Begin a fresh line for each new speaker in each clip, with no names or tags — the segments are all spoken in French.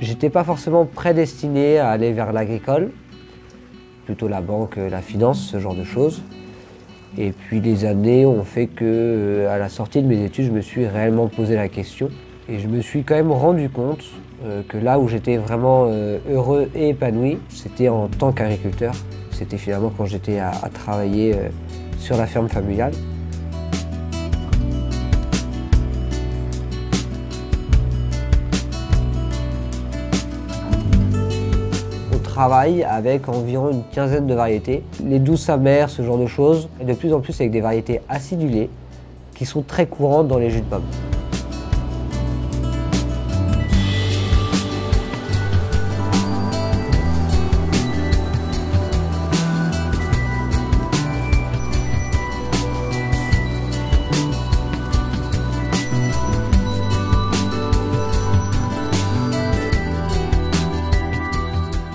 J'étais pas forcément prédestiné à aller vers l'agricole, plutôt la banque, la finance, ce genre de choses. Et puis les années ont fait que, à la sortie de mes études, je me suis réellement posé la question. Et je me suis quand même rendu compte que là où j'étais vraiment heureux et épanoui, c'était en tant qu'agriculteur. C'était finalement quand j'étais à travailler sur la ferme familiale. On travaille avec environ une quinzaine de variétés. Les douces amères, ce genre de choses, et de plus en plus avec des variétés acidulées qui sont très courantes dans les jus de pomme.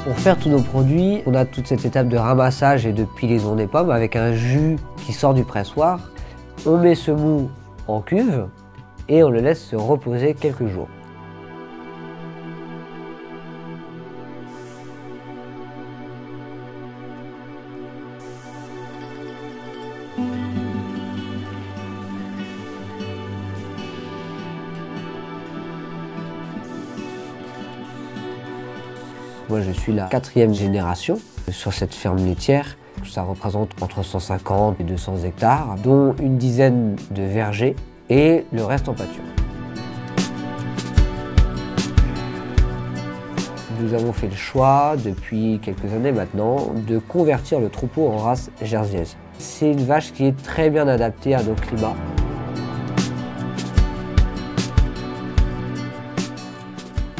Pour faire tous nos produits, on a toute cette étape de ramassage et de pilaison des pommes avec un jus qui sort du pressoir. On met ce mou en cuve et on le laisse se reposer quelques jours. Moi, je suis la 4e génération sur cette ferme laitière. Ça représente entre 150 et 200 hectares, dont une dizaine de vergers et le reste en pâture. Nous avons fait le choix, depuis quelques années maintenant, de convertir le troupeau en race jersiaise. C'est une vache qui est très bien adaptée à nos climats.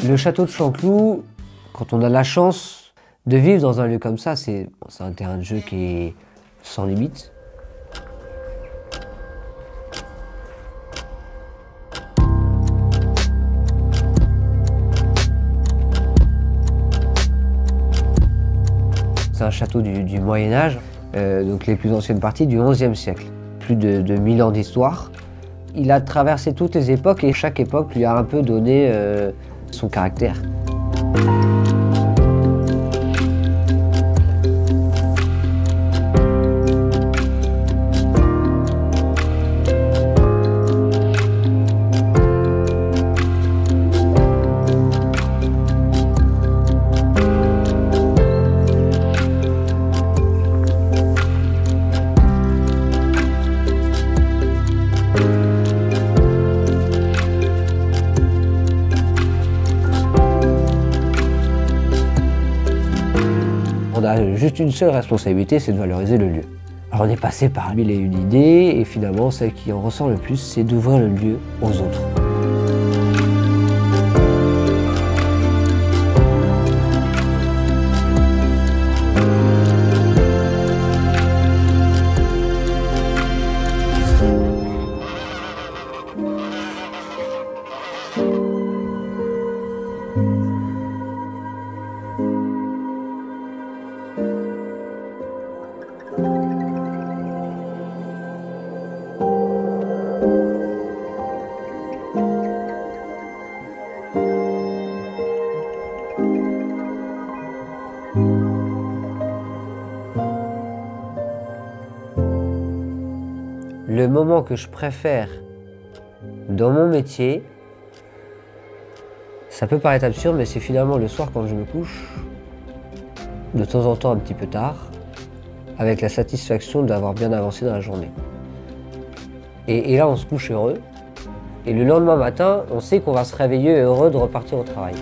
Le château de Chanclou, quand on a la chance de vivre dans un lieu comme ça, c'est un terrain de jeu qui est sans limite. C'est un château du Moyen-Âge, donc les plus anciennes parties du XIe siècle. Plus de 1000 ans d'histoire. Il a traversé toutes les époques et chaque époque lui a un peu donné son caractère. On a juste une seule responsabilité, c'est de valoriser le lieu. Alors on est passé par 1001 idées et finalement celle qui en ressort le plus, c'est d'ouvrir le lieu aux autres. Le moment que je préfère dans mon métier, ça peut paraître absurde, mais c'est finalement le soir quand je me couche, de temps en temps un petit peu tard, avec la satisfaction d'avoir bien avancé dans la journée. Et là, on se couche heureux, et le lendemain matin, on sait qu'on va se réveiller heureux de repartir au travail.